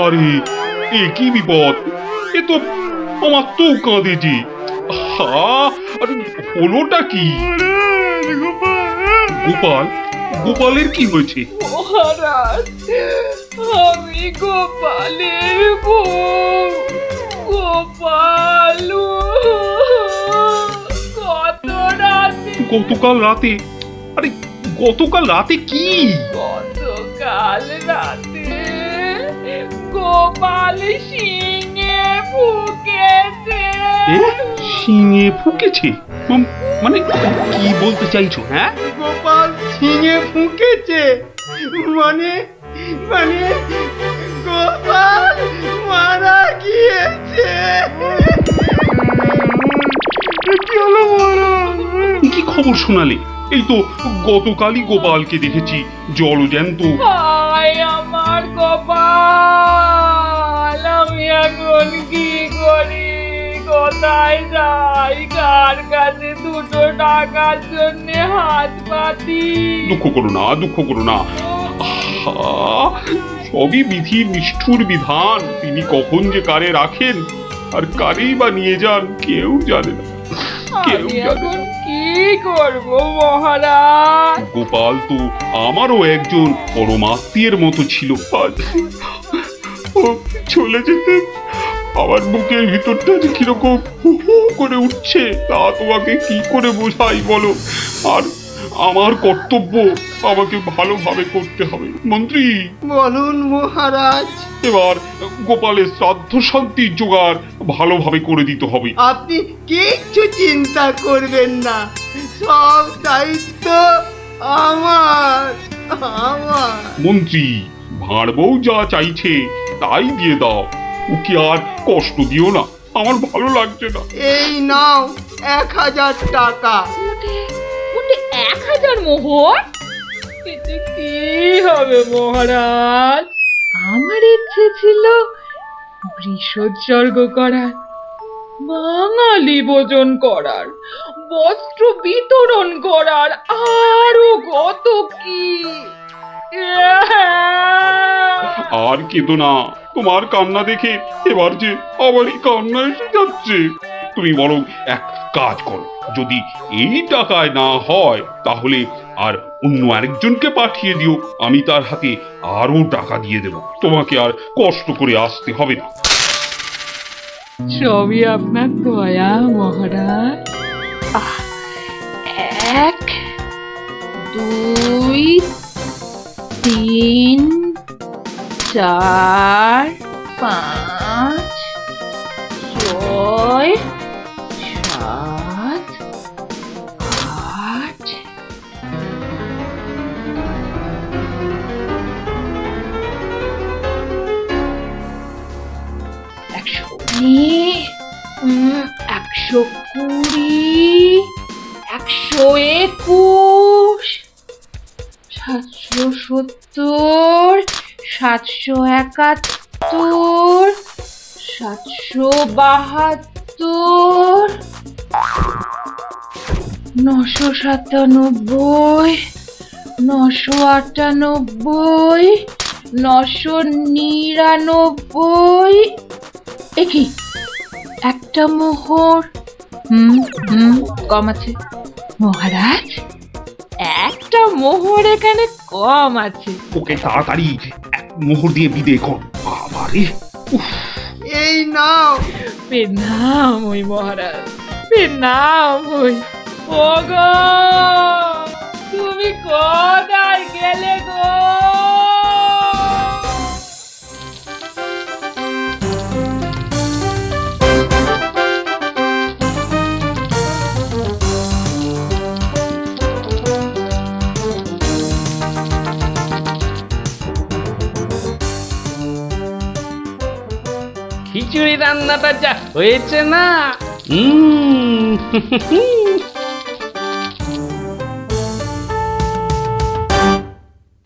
আরে এ কি বিপদ! এ তো আমার তো কাঁদে যে। আরে হলোটা কি? গোপাল, গোপালের কি হয়েছে? মহারাজ, আমি গোপালের বউ। গোপাল কত রাতে গতকাল রাতে? আরে গতকাল রাতে কি? গতকাল রাতে গোপাল সিংহে ফুকেছে। এ শিঙে ফুকেছে? মানে কি বলতে চাইছো? হ্যাঁ, গোপাল ছিঙে ফুঁকেছে মানে মানে গোপাল মারা গিয়েছে। কি হলো মহারাজ? কি খবর শোনালে? এই তো গতকালই গোপালকে দেখেছি জলজ্যান্ত। হায় আমার কপাল, আমি এখন কি করি? কোথায় যাই? কার কাছে দুটো টাকার জন্য হাত পাতি? দুঃখ করো না, দুঃখ করো না। আহা, সবই বিধির নিষ্ঠুর বিধান। তিনি কখন যে কারে রাখেন আর কারেই বা নিয়ে যান কেউ জানে না, কেউ আমি জানে এখন না। কি করব মহারাজ? গোপাল তো আমারও একজন পরমাত্মীয়ের মতো ছিল। আজ ও চলে যেতে আমার বুকের ভিতরটা যে কিরকম হু হু করে উঠছে তা তোমাকে কি করে বোঝাই বলো। আর আমার কর্তব্য আমাকে ভালোভাবে করতে হবে। মন্ত্রী, বলুন মহারাজ। এবার গোপালের শ্রাদ্ধ শান্তির জোগাড় ভালোভাবে করে দিতে হবে। আপনি কিচ্ছু চিন্তা করবেন না, সব দায়িত্ব আমার আমার মন্ত্রী, ভাঁড় বউ যা চাইছে তাই দিয়ে দাও। ওকে আর কষ্ট দিও না, আমার ভালো লাগছে না। এই নাও 1000 টাকা। ওটা 1000 মোহর? এতে কি হবে মহারাজ? আমার ইচ্ছে ছিল বৃষোৎসর্গ করার, বাঙালি ভোজন করার, বস্ত্র বিতরণ করার, আরো কত কি। আর কেঁদো না, তোমার কান্না দেখে এবার যে আমারই কান্না এসে যাচ্ছে। তুমি বরং এক কাজ করো, যদি এই টাকায় না হয় তাহলে আর অন্য আরেকজনকে পাঠিয়ে দিও, আমি তার হাতে আরো টাকা দিয়ে দেব। তোমাকে আর কষ্ট করে আসতে হবে না। সবই আপনার দয়া মহারাজ। 1 2 3 4 5 6 7 8 120 121 770 771 772 997 998 999। একই একটা মোহর কম আছে মহারাজ, একটা মোহর এখানে কম আছে। ওকে তাড়াতাড়ি এক মোহর দিয়ে বিদে কর। বাবারে, এই নাও। প্রণাম ওই মহারাজ, প্রণাম ওই। ওগো, তুমি কোথায় গেলে গো? খিচুড়ি রান্নাটা যা হয়েছে না,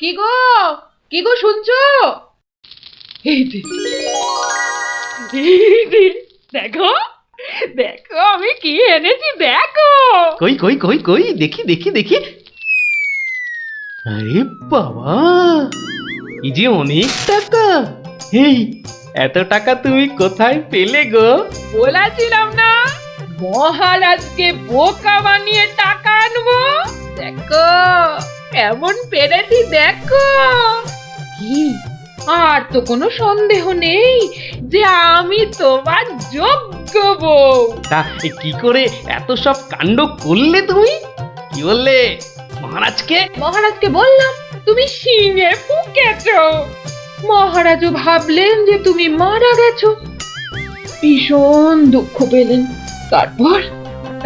কি গো, কি গো শুনছো? এই যে, এই যে, দেখো দেখো আমি কি এনেছি দেখো। কই কই কই কই দেখি দেখি দেখি। আরে বাবা, এই যে অনেক টাকা। এই এত টাকা তুমি কোথায় পেলে গো? বলেছিলাম না মহারাজকে বোকা বানিয়ে টাকা আনবো। দেখো কেমন পেরেছি দেখো। কি আর তো কোনো সন্দেহ নেই যে আমি তোমার যোগ্য বউ। তা কি করে এত সব কাণ্ড করলে তুমি? কি বললে মহারাজকে? মহারাজকে বললাম তুমি শিঙে ফুকেছো। মহারাজও ভাবলেন যে তুমি মারা গেছো, ভীষণ দুঃখ পেলেন।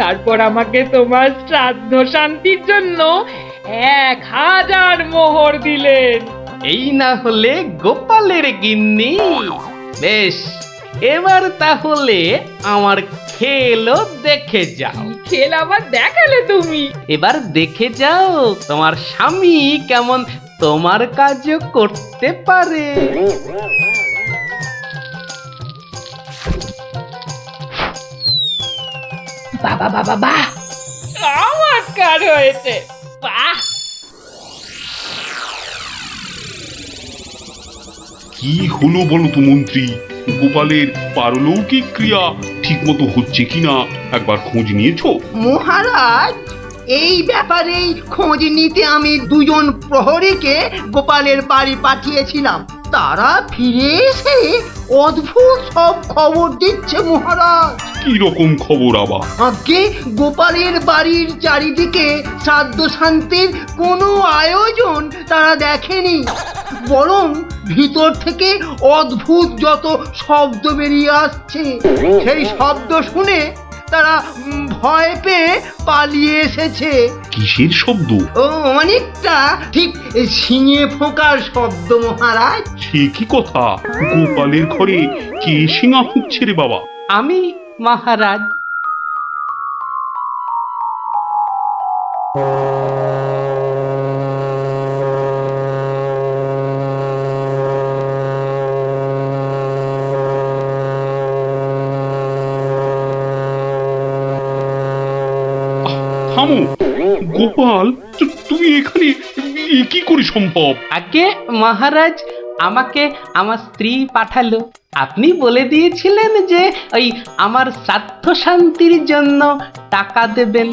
তারপর আমাকে তোমার শ্রাদ্ধ শান্তির জন্য 1000 মোহর দিলেন। এই না হলে গোপালের গিন্নি। বেশ, এবার তাহলে আমার খেলও দেখে যাও। খেল আবার দেখালে তুমি? এবার দেখে যাও তোমার স্বামী কেমন তোমার কাজও করতে পারে। বাবা বাবা বাহ, চমৎকার হয়েছে। বাহ, কি হলো বলো তো মন্ত্রী? গোপালের পারলৌকিক ক্রিয়া ঠিক মতো হচ্ছে কিনা একবার খোঁজ নিয়েছো? মহারাজ, এই ব্যাপারেই খোঁজ নিতে আমি 2জন প্রহরীকে গোপালের বাড়ি পাঠিয়েছিলাম। তারা ফিরে এসে অদ্ভুত সব খবর দিচ্ছে মহারাজ। কি রকম খবর আবার? আগে গোপালের বাড়ির চারিদিকে শ্রাদ্ধ শান্তির কোনো আয়োজন তারা দেখেনি, বরং ভিতর থেকে অদ্ভুত যত শব্দ বেরিয়ে আসছে, সেই শব্দ শুনে তারা ভয় পেয়ে পালিয়ে এসেছে। কিসের শব্দ? ও অনেকটা ঠিক শিঙে ফোঁকার শব্দ মহারাজ। সে কি কথা? গোপালের ঘরে কে শিঙা ফুঁকছে রে বাবা? আমি মহারাজ। থামো গোপাল, তুমি এখানে কি করে সম্ভব? আগে মহারাজ, আমাকে আমার স্ত্রী পাঠালো। আপনি বলে দিয়েছিলেন যে ওই আমার শ্রাদ্ধ শান্তির জন্য টাকা দেবেন,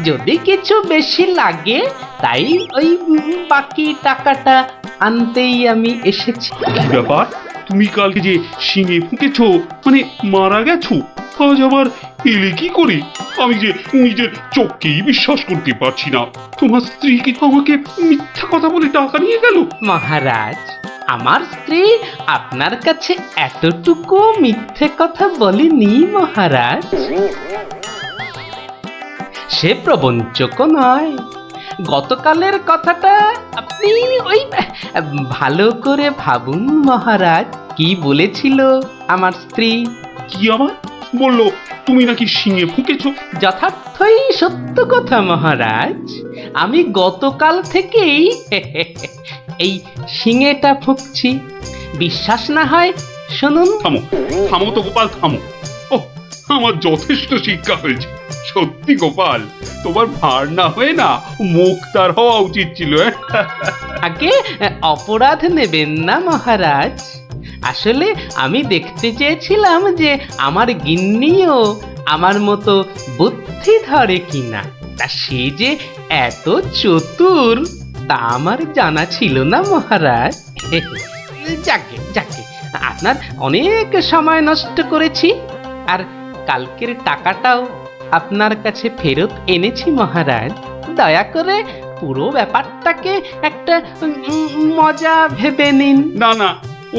যদি কিছু বেশি লাগে তাই ওই বাকি টাকাটা আনতেই আমি এসেছি। কি ব্যাপার? তুমি কালকে যে শিঙে ফুঁকেছো, মানে মারা গেছো, আজ আবার এলে কি করে? আমি যে নিজের চোখকেই বিশ্বাস করতে পারছি না। তোমার স্ত্রী কি আমাকে মিথ্যা কথা বলে টাকা নিয়ে গেল? মহারাজ, আমার স্ত্রী আপনার কাছে এতটুকু মিথ্যে কথা বলেনি মহারাজ। সে প্রবঞ্চক নয়। গতকালের কথাটা আপনি ওই ভালো করে ভাবুন মহারাজ। কি বলেছিল আমার স্ত্রী? কি আবার বললো? তুমি নাকি শিঙে ফুঁকেছো? যথার্থই সত্য কথা মহারাজ। আমি গতকাল থেকেই এই শিঙেটা ফুঁকছি। বিশ্বাস না হয় শুনুন। থামো থামো তো গোপাল, থামো। ও, আমার যথেষ্ট শিক্ষা হয়েছে। সত্যি গোপাল, তোমার ভার না হয়ে না মুক্তার হওয়া উচিত ছিল। আগে অপরাধ নেবেন না মহারাজ। আসলে আমি দেখতে চেয়েছিলাম যে আমার গিন্নিও আমার মতো বুদ্ধি ধরে কিনা। তা সে যে এত চতুর তা আমার জানা ছিল না মহারাজ। যাকে যাকে, আপনার অনেক সময় নষ্ট করেছি, আর কালকের টাকাটাও আপনার কাছে ফেরত এনেছি মহারাজ। দয়া করে পুরো ব্যাপারটাকে একটা মজা ভেবে নিন। না না,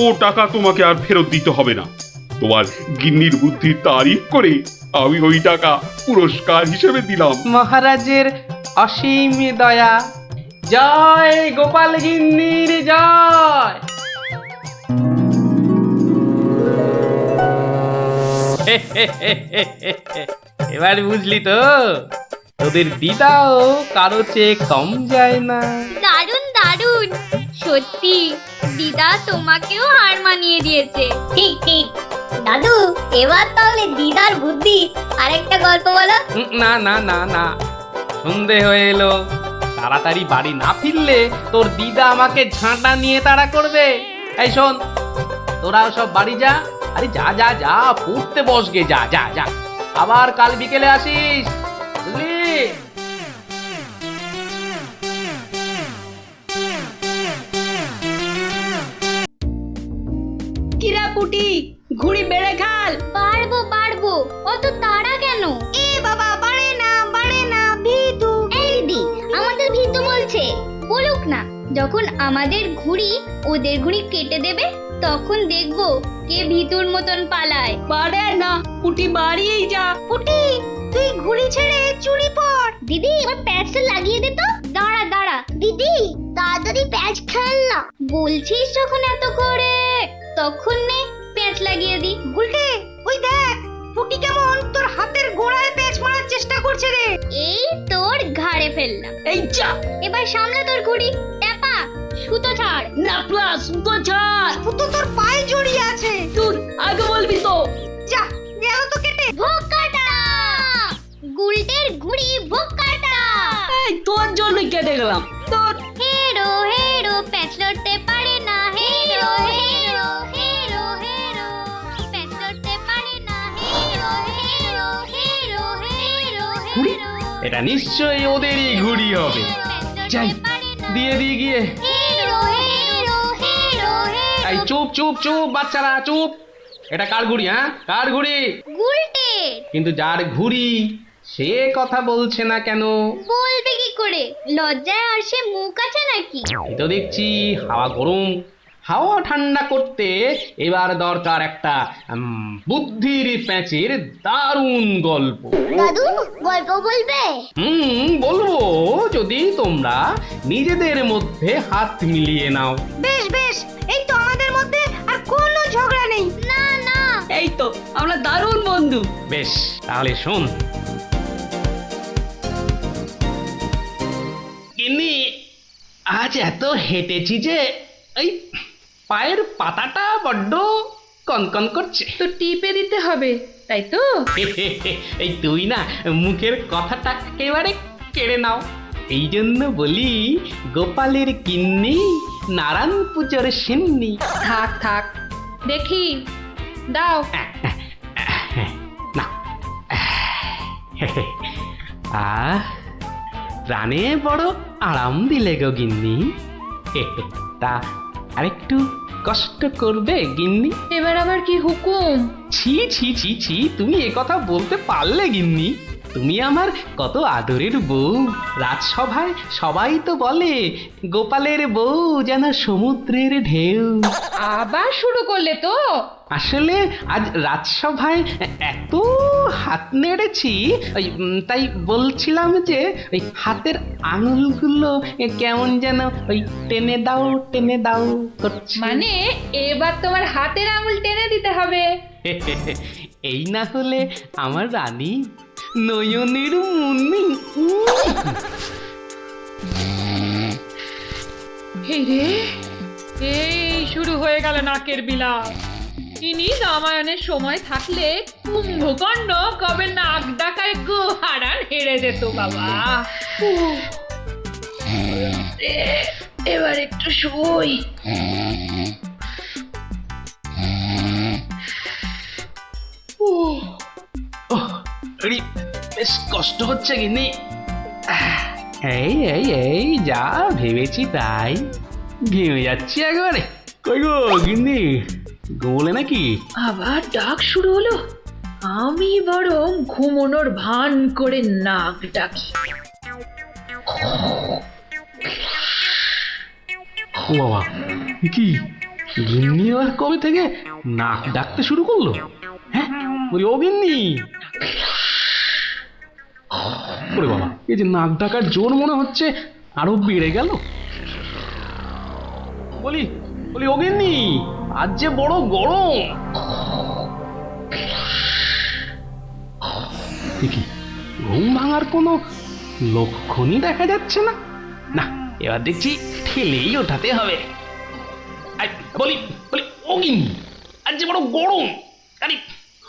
ও টাকা তোমাকে আর ফেরত দিতে হবে না। তোমার গিন্নির বুদ্ধির তারিফ করে আমি ওই টাকা পুরস্কার হিসেবে দিলাম। মহারাজের অসীম দয়া। জয় গোপাল গিন্নির জয়। এবার বুঝলি তো, তোদের দিদাও কারো চেয়ে কম যায় না। দারুণ দারুণ, সত্যি দিদা তোমাকেও হার মানিয়ে দিয়েছে। ঠিক ঠিক দাদু, এবার তাহলে দিদার বুদ্ধি আরেকটা গল্প বলো। না না না না, সন্ধে হয়ে এলো। তাড়াতাড়ি বাড়ি না ফিরলে তোর দিদা আমাকে ঝাঁটা নিয়ে তাড়া করবে। এই শোন, তোরা সব বাড়ি যা। আরে যা যা যা, পড়তে বস গে, যা যা যা, আবার কাল বিকেলে আসিস, বুঝলি? কিরা পুটি, ঘুড়ি বেড়ে খাল। পারবো পারবো, অত তাড়া কেন? এ বাবা, বাড়ে না ভিতু। এই দিদি, আমাদের ভীতু বলছে। বলুক না, যখন আমাদের ঘুড়ি ওদের ঘুড়ি কেটে দেবে তখন দেখবো কে ভীতুর মতন পালায়। পারে না, পুটি বাড়িয়েই যা। পুটি, তুই ঘুড়ি ছেড়ে চুরি পর। দিদি, এবার প্যাচটা লাগিয়ে দে তো। দাঁড়া দাঁড়া দিদি, তাড়াতাড়ি প্যাচ খেল না। বলছিস যখন এত করে, তখন নে প্যাচ লাগিয়ে দি। গুলটে, ওই দেখ পুটি কেমন তোর হাতের গোড়ায় প্যাচ মারার চেষ্টা করছে রে। এই তোর ঘাড়ে ফেললাম। এই যা। এবার সামলা তোর ঘুড়ি। ট্যাপা, সুতো ছাড়। নাকলা, সুতো ছাড়। পুতো তোর পায়ে জড়িয়ে আছে। তুই আগে বলবি তো। যা, গেল তো কেটে। ভোক্কাটা, গুলটের ঘুড়ি ভোক্কাটা। এই তোর জন্যই কেটে গেলাম। তোর হেরো হেরো, প্যাচ লড়তে পারে না। হেরো হেরো হেরো হেরো, প্যাচ লড়তে পারে না। হেরো হেরো হেরো হেরো ঘুড়ি? হেরো, এটা নিশ্চয়ই ওদেরই ঘুড়ি হবে। যাই, দিয়ে দিয়ে গিয়ে। হেরো হেরো হেরো হেরো। এই চুপ চুপ চুপ বাচ্চারা, চুপ। এটা কার ঘুড়ি? হ্যাঁ, কার ঘুড়ি? গুলটে। কিন্তু যার ঘুড়ি সে কথা বলছে না কেন? বলবে কি করে? লজ্জায় আর সে মুখ আছে নাকি? এই তো দেখছি হাওয়া গরম, হাওয়া ঠান্ডা করতে এবার দরকার একটা বুদ্ধির প্যাঁচের দারুণ গল্প। দাদু, গল্প বলবে? বলবো, যদি তোমরা নিজেদের মধ্যে হাত মিলিয়ে নাও। বেশ বেশ, এই তো আমাদের মধ্যে আর কোনো ঝগড়া নেই। না না, এই তো আমরা দারুণ বন্ধু। বেশ, তাহলে শোন। গিন্নি, আজ এত হেঁটেছি যে এই পায়ের পাতাটা বড্ড কনকন করছে। তো টিপে দিতে হবে, তাই তো? এই তুই না মুখের কথাটা একেবারে কেড়ে নাও। এই জন্য বলি, গোপালের কিন্নি, নারায়ণ পুজোর সিন্নি। থাক থাক, দেখি দাও। না, প্রাণে বড় আরাম দিলে গো গিন্নি। তা আরেকটু কষ্ট করবে গিন্নি? এবার আবার কি হুকুম? ছি ছি ছি ছি, তুমি এ কথা বলতে পারলে গিন্নি? তুমি আমার কত আদরের বউ। রাজসভায় সবাই তো বলে গোপালের বউ যেন সমুদ্রের ঢেউ। আবার শুরু করলে তো? আসলে আজ রাজসভায় এত হাত নেড়েছি, তাই বলছিলাম যে ওই হাতের আঙুলগুলো কেমন যেন ওই টেনে দাও করছে। মানে এবার তোমার হাতের আঙুল টেনে দিতে হবে। এই না হলে আমার রানী, নয়নের মুন্নি। এই রে, এই শুরু হয়ে গেল নাকের বিলাপ। ইনি রামায়ণের সময় থাকলে কুম্ভকর্ণ কবে নাক ডাকায় গোহারান হেরে যেত বাবা। এবার একটু শুই। বেশ কষ্ট হচ্ছে গিন্নি। এই এই এই যা ভেবেছি তাই, ঘেমে যাচ্ছি একবারে। কই গো গিন্নি, গোলে নাকি? আবার ডাক শুরু হলো। আমি বরং ঘুমোনোর ভান করে নাক ডাকি। ও বাবা, কি গিন্নি আবার কবে থেকে নাক ডাকতে শুরু করলো? হ্যাঁ, বলি ও গিন্নি। ওরে বাবা, এই যে নাক ডাকার জোর মনে হচ্ছে আরো বেড়ে গেল। বলি বলি ও গিন্নি, আজ যে বড় গরম। দেখি ঘুম ভাঙার কোনো লক্ষণই দেখা যাচ্ছে না। না, এবার দেখছি ঠেলেই ওঠাতে হবে। বলি বলি ও গিন্নি, আজ যে বড় গরম। আরে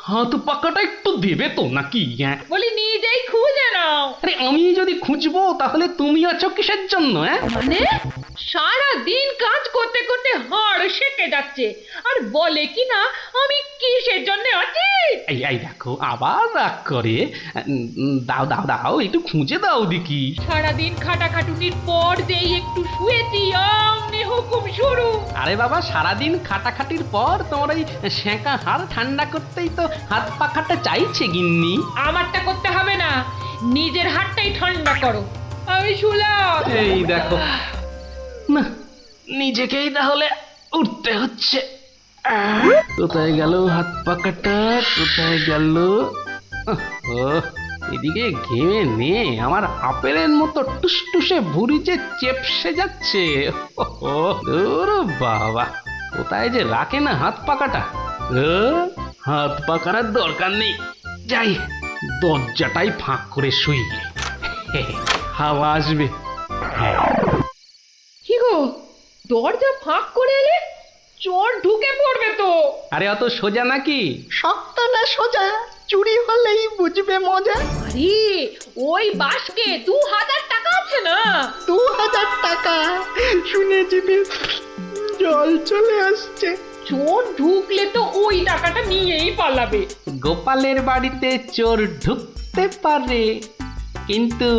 হাত পাকাটা একটু দেবে তো নাকি? হ্যাঁ, বলি নিজেই খুঁজে নাও। আরে আমি যদি খুঁজবো তাহলে তুমি আছো কিসের জন্য? হ্যাঁ, মানে সারা দিন কাজ করতে করতে হাড় সেকে যাচ্ছে আর বলে কি না আমি কিসের জন্য আছি। এই দেখো আবার রাগ করে। দাও দাও দাও একটু খুঁজে দাও দেখি। সারাদিন খাটাখাটুনির পর যেই একটু শুয়েছি অমনি হুকুম শুরু। আরে বাবা সারাদিন খাটাখাটির পর তোমার ওই সেঁকা হাড় ঠান্ডা করতেই তো হাত পাখাটা চাইছে গিন্নি। আমারটা করতে হবে না, নিজের হাতটাই ঠান্ডা করো। আমি শুলাম। এই দেখো না, নিজেকেই তাহলে উঠতে হচ্ছে। কোথায় গেল হাত পাকাটা, কোথায় গেল? এদিকে ঘেমে নিয়ে আমার আপেলের মতো টুসটুসে ভুঁড়ি যে চেপসে যাচ্ছে। বাবা কোথায় যে রাখে না হাত পাকাটা। হাত পাকার দরকার নেই, যাই দরজাটাই ফাঁক করে শুই, হাওয়া আসবে। কি গো, দরজা ফাঁক করে এলে চোর ঢুকে পড়বে তো। আরে অত সোজা নাকি? শক্ত না সোজা, চুরি হলেই বুঝবে মজা। আরে ওই বাসকে 2000 টাকা আছে না। 2000 টাকা শুনে জিভে জল চলে আসছে। চোর ঢুকলে তো ওই টাকাটা নিয়েই পালাবে। গোপালের বাড়িতে চোর ঢুকতে পারে কিন্তু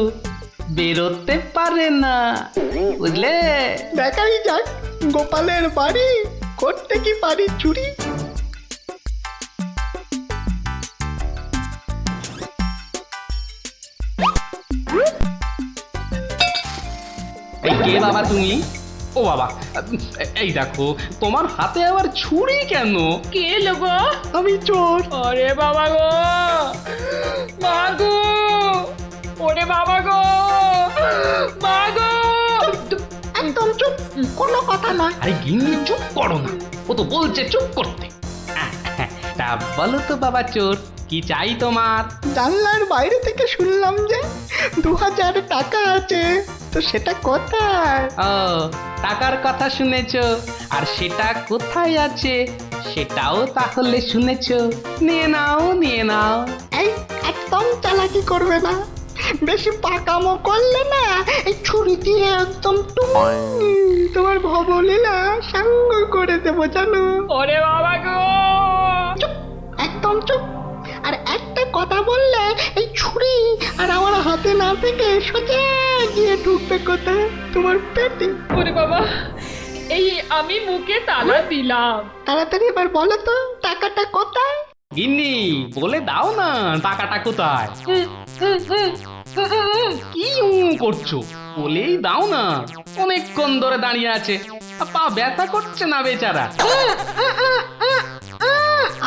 বেরোতে পারে না, বুঝলে? দেখাই যাক গোপালের বাড়ি করতে কি পারি চুরি। এই কে বাবা তুমি? ও বাবা, এই দেখো তোমার হাতে আবার ছুরি কেন? কে লোগো? আমি চোর। আরে বাবা গো, মা গো, ওরে বাবা গো, মা গো। একদম চুপ, কোনো কথা নয়। আরে গিন্নি চুপ করো না, ও তো বলছে চুপ করতে। তা বলো তো বাবা চোর, কি চাই তোমার? জানলার বাইরে থেকে শুনলাম যে 2000 টাকা আছে, তো সেটা কোথায়? ও টাকার কথা শুনেছো, আর সেটা কোথায় আছে সেটাও তাহলে শুনেছো। নিয়ে নাও নিয়ে নাও। এই একদম চালাকি করবে না, বেশি পাকামো করলে না এই ছুরি দিয়ে একদম তোমার ভবলীলা সাঙ্গ করে দেবো জানো। ওরে বাবা গো। চুপ, একদম চুপ। আর একটা কথা বললে এই ছুরি আর আমার হাতে না থেকে সোজা গিয়ে ঢুকবে কোথায়? তোমার পেটে। ওরে বাবা, এই আমি মুখে তালা দিলাম। তাড়াতাড়ি এবার বলো তো টাকাটা কোথায়? গিন্নি বলে দাও না টাকাটা কোথায়। কি করছো, বলেই দাও না। অনেকক্ষণ ধরে দাঁড়িয়ে আছে, পা ব্যথা করছে না বেচারা।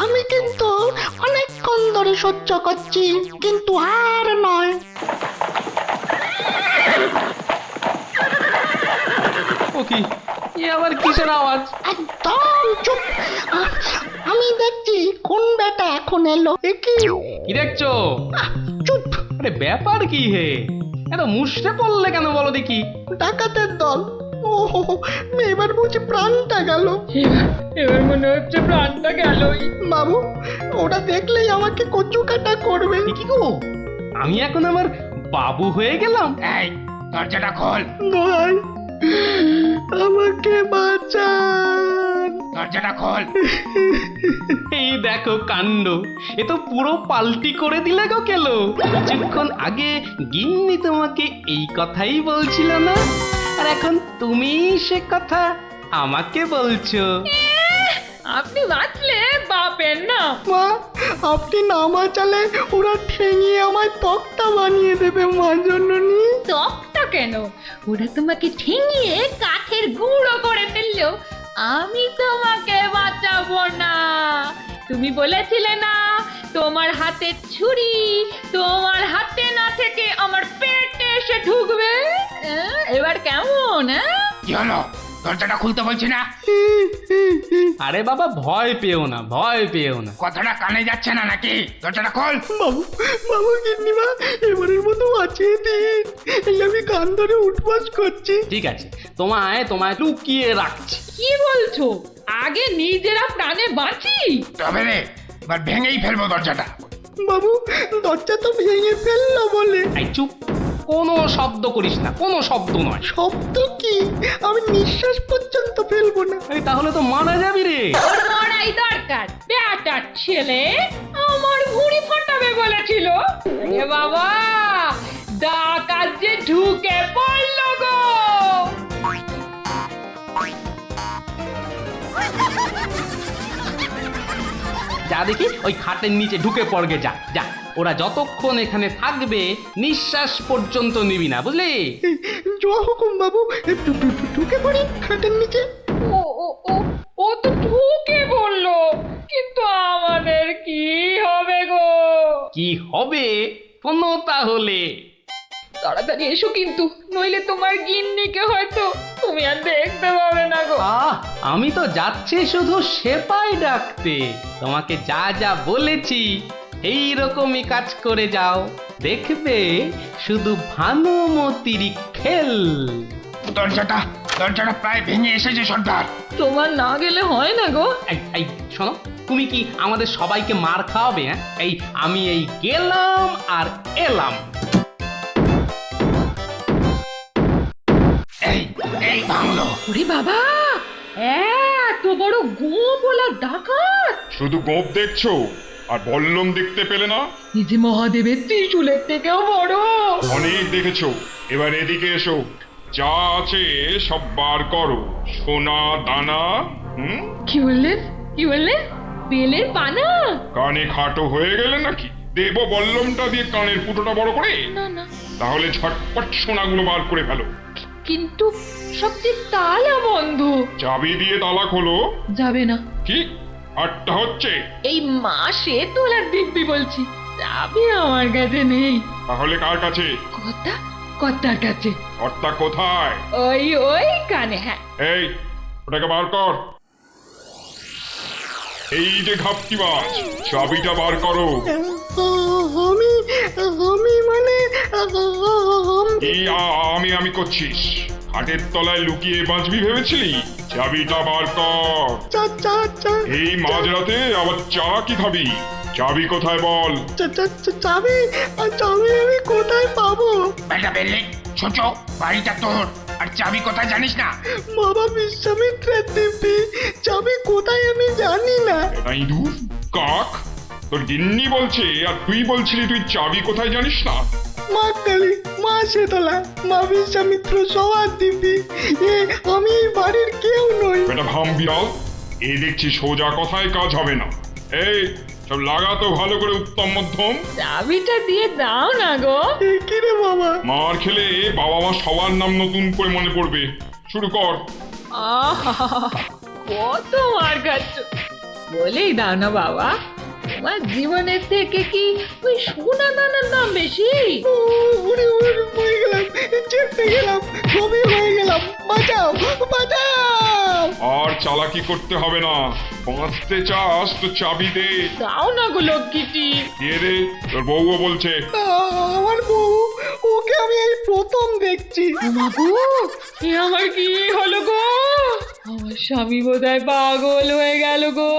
আমি কিন্তু অনেকক্ষণ ধরে সহ্য করছি, কিন্তু আর নয়। ও কি, এ আবার কিসের আওয়াজ? একদম চুপ। আমি দেখছি কোন বেটা এখন এলো। এ কি? কি দেখছো? চুপ। আরে ব্যাপার কি হে, এত মুষড়ে পড়লে কেন বলো দেখি? ডাকাতের দল। ও এবার বুঝি প্রাণটা গেল। এবার মনে হচ্ছে প্রাণটা গেলই। বাবু, ওরা দেখলেই আমাকে কচু কাটা করবে। এ কি গো, আমি এখন আমার বাবু হয়ে গেলাম? এই দরজাটা খোল, ভাই আমাকে বাঁচান। দরজাটা খোল। এই দেখো কাণ্ড, এ তো পুরো পাল্টি করে দিলে গো কেলো। কিছুক্ষণ আগে গিন্নি তোমাকে এই কথাই বলছিল না, আর এখন তুমি সে কথা আমাকে বলছো। আপনি বাঁচলে বাপের না। মা, আপনি না বাঁচালে ওরা ঠেঙিয়ে আমায় তক্তা বানিয়ে দেবে মা জননী। তকটা কেন, ওরা তোমাকে ঠেঙিয়ে কাঠের গুঁড়ো করে ফেললো, আমি তোমাকে বাঁচাবো না। তুমি বলেছিলে না তোমার হাতে ছুরি তোমার হাতে না থেকে আমার পেটে এসে ঢুকবে। এবার কেমন? কি হলো, দরজাটা খুলতে বলছি না? আরে বাবা ভয় পেও না, ভয় পেও না। কথাটা কানে যাচ্ছে না নাকি? দরজাটা খোল। বাবু, বাবু গিন্নিমা এবারের মতো বাঁচিয়ে দিন। এই আমি কান ধরে উঠবাস করছি। ঠিক আছে, তোমায় তোমায় লুকিয়ে রাখছি। কি বলছো? আগে নিজেরা প্রাণে বাঁচি। তবে রে, এবার ভেঙেই ফেলবো দরজাটা। বাবু, দরজা তো ভেঙে ফেললো বলে। এই চুপ, কোনো শব্দ করিস না, কোনো শব্দ নয়। শব্দ কি? আমি নিঃশ্বাস পর্যন্ত ফেলবো না। এই তাহলে তো মারা যাবি রে। ওর মরাই দরকার। বেটার ছেলে আমার ভুঁড়ি ফাটাবে বলেছিল। এ বাবা, ডাকাত যে ঢুকে পড়ল গো। যা দেখি ওই খাটের নিচে ঢুকে পড়গে, যা যা। ওরা যতক্ষণ এখানে থাকবে নিঃশ্বাস পর্যন্ত নিবি না, বুঝলি? জয় হুকুম বাবু, ঢুকে পড়ি খাটের নিচে। ও ও ও ও তো ঢুকে বললো, কিন্তু আমাদের কি হবে গো? কি হবে কোনো তাহলে? তাড়াতাড়ি এসো কিন্তু, নইলে তোমার গিন্নিকে হয়তো তুমি আর দেখতে পাবে না গো। আমি তো যাচ্ছি শুধু সেপাই ডাকতে। তোমাকে যা যা বলেছি এই রকমই কাজ করে যাও, দেখবে শুধু ভানুমতির খেল। দরজাটা প্রায় ভেঙে এসেছে সর্দার। তোমার না গেলে হয় না গো। এই শোনো, তুমি কি আমাদের সবাইকে মার খাওয়াবে? হ্যাঁ, আমি গেলাম আর এলাম। এই ভাঙলো। ওরে বাবা, এত বড় গোপলা ডাকাত! শুধু গোপ দেখছো আর বল্লম দেখতে পেলে না? এই যে মহাদেবের ত্রিশূলের থেকেও বড়। অনেক দেখেছো, এবার এদিকে এসো। যা আছে সব বার করো, সোনা দানা। কি বললেন? কি বললেন? বেলের পানা? কানে খাটো হয়ে গেলে নাকি? দেব বল্লমটা দিয়ে কানের ফুটোটা বড় করে? না না, তাহলে ঝটপট সোনাগুলো বার করে ফেলো। কিন্তু সব যে তালা বন্ধ। চাবি দিয়ে তালা খোলো। যাবে না। কি আটটা হচ্ছে? এই মাসে তোলার দিব্যি বলছি, যাবে আমার কাছে নেই। তাহলে কার কাছে? কর্তার কাছে। কর্তা কোথায়? ওই কানে। হ্যাঁ, এই ওটাকে বার কর। এই যে ঘাপটিবাজ, চাবিটা বার করো। আমি মানে এই আমি করছিস? হাটের তলায় লুকিয়ে বাঁচবি ভেবেছিলি? চাবিটা বার কর। এই মাঝরাতে আবার চা কি খাবি? চাবি কোথায় বল? চাবি আমি কোথায় পাবো? বেটা বেললে ছোট, বাড়িটা তোর, আর চাবি কোথায় জানিস না? বাবা বিশ্বামিত্রের দিব্যি, চাবি কোথায় আমি জানি না। এটা ইঁদুর কাক, তোর গিন্নি বলছে আর তুই বলছিলি তুই চাবি কোথায় জানিস না? মা কালী, মা শীতলা, মা বিশ্বামিত্র সবার দিব্যি, আমি এই বাড়ির কেউ নই। এটা ভাম বিড়াল, এ দেখছি সোজা কথায় কাজ হবে না। এই সব লাগাতো ভালো করে উত্তম মধ্যম। চাবিটা দিয়ে দাও না গো। কি রে বাবা? মার খেলে বাবা মা সবার নাম নতুন করে মনে পড়বে। শুরু কর। আহা, কত মার খাচ্ছ! বলেই দাও না বাবা, তোমার জীবনের থেকে কি ওই সোনা দানার দাম বেশি? উড়ে হয়ে গেলাম, চেপে গেলাম, ছবি হয়ে গেলাম, বাঁচাও বাঁচাও। আর চালাকি করতে হবে না, বাঁচতে চাস তো চাবি দে। দাও না গো লক্ষ্মীটি। দিয়ে দে, তোর বউও বলছে। আমার বউ, ওকে আমি এই প্রথম দেখছি। মাগো, এ আমার কি হলো গো? আমার স্বামী বোধহয় পাগল হয়ে গেল গো।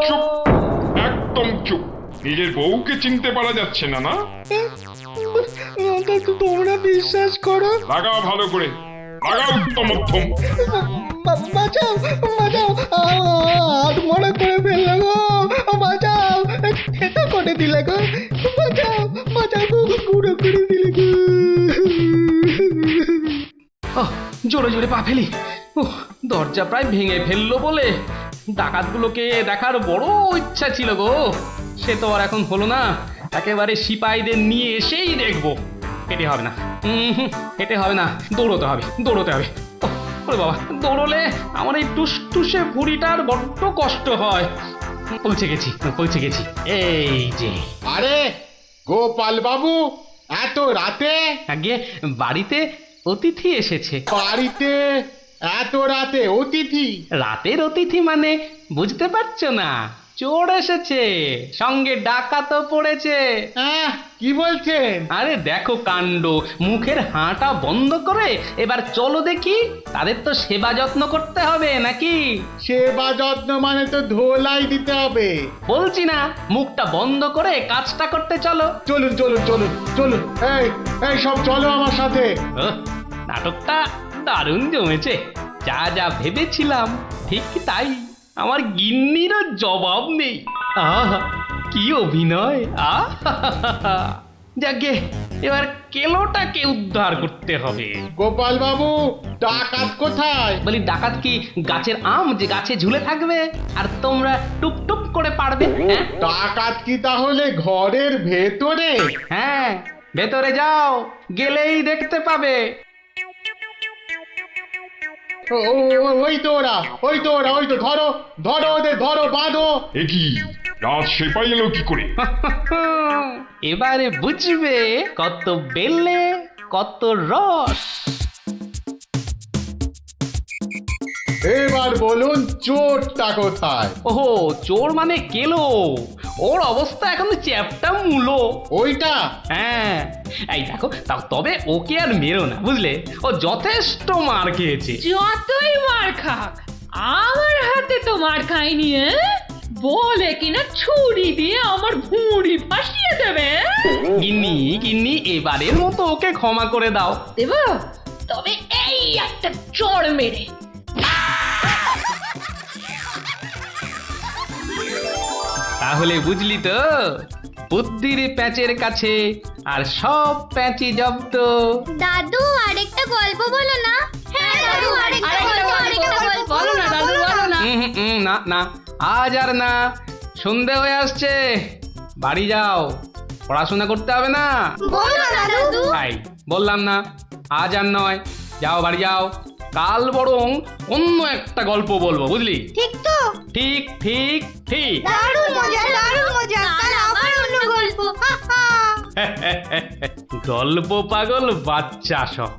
চুপ, একদম চুপ। নিজের বউকে চিনতে পারা যাচ্ছে না? না তোমরা বিশ্বাস করো? লাগাও ভালো করে, লাগাও উত্তম মধ্যম। বাঁচাও বাঁচাও, মনে করে ফেললো গো, বাঁচাও, খেতে করে দিলে গো, বাঁচাও বাঁচাও গো, গুঁড়ো করে দিলে গো। জোরে জোরে পা ফেলি। দরজা প্রায় ভেঙে ফেললো বলে ডাকাতগুলোকে দেখার বড় ইচ্ছা ছিল গো। সে তো আর এখন হলো না, একেবারে সিপাহীদের নিয়ে এসেই দেখবো। হেঁটে হবে না, হেঁটে হবে না, দৌড়তে হবে। ওরে বাবা, দৌড়লে আমার এই টুসটুসে ভুঁড়িটার বড্ড কষ্ট হয়। পৌঁছে গেছি। এই যে। আরে গোপাল বাবু, এত রাতে? আগে বাড়িতে অতিথি এসেছে। বাড়িতে এত রাতে অতিথি? রাতের অতিথি মানে বুঝতে পারছো না? চোর এসেছে, সঙ্গে ডাকাতও পড়েছে। কি বলছেন? আরে দেখো কাণ্ড, মুখের হাঁটা বন্ধ করে এবার চলো দেখি, তাদের তো সেবা যত্ন করতে হবে নাকি? সেবা যত্ন মানে তো ধোলাই দিতে হবে। বলছি না, মুখটা বন্ধ করে কাজটা করতে চলো। চলুন চলুন চলুন চলুন, এই এই সব চলো আমার সাথে। ওহ, নাটকটা দারুণ জমেছে। যা যা ভেবেছিলাম ঠিক তাই। আমার গিন্নিরও জবাব নেই। আহা, কি অভিনয়! আহা, যাকে এবার কেলোটাকে উদ্ধার করতে হবে। গোপাল বাবু, ডাকাত কোথায়? বলি, ডাকাত কি গাছের আম যে গাছে ঝুলে থাকবে আর তোমরা টুপ টুপ করে পারবে? হ্যাঁ ডাকাত কি তাহলে ঘরের ভেতরে? হ্যাঁ, ভেতরে যাও, গেলেই দেখতে পাবে। ওই তো ওরা, ওই তো ওরা, ওই তো, ধরো ধরো ওদের, ধরো, বাঁধো। এ কি, রাত সেপাই এলো কি করে? এবারে বুঝবে কত বেলে কত রস। এবার বলুন চোরটা কোথায়? ওহো, চোর মানে কেলো। ওর অবস্থা এখন চ্যাপটা মূলো। ওইটা? হ্যাঁ, এই দেখো, তবে ওকে আর মেরো না, বুঝলে? ও যথেষ্ট মার খেয়েছে। যতই মার খাক, আমার হাতে তো মার খায়নি। বলে কিনা ছুরি দিয়ে আমার ভুঁড়ি ফাঁসিয়ে দেবে। গিন্নি গিন্নি, এবারের মতো ওকে ক্ষমা করে দাও। দেব, তবে এই একটা চড় মেরে। তাহলে বুঝলি তো, বুদ্ধির প্যাঁচের কাছে আর সব প্যাঁচি জব্দ। দাদু আরেকটা গল্প বলো না। হ্যাঁ দাদু, আরেকটা গল্প বলো না দাদু, বলো না। না না, আজ আর না, সন্ধে হয়ে আসছে, বাড়ি যাও, পড়াশোনা করতে হবে না। বলো না দাদু। তাই বললাম না, আজ আর নয়, যাও বাড়ি যাও। কাল বরং অন্য একটা গল্প বলবো, বুঝলি? ঠিক তো? ঠিক ঠিক ঠিক। দারুণ মজা, দারুণ মজা। কাল আবার অন্য গল্প। হা হা। গল্প পাগল বাচ্চা সব।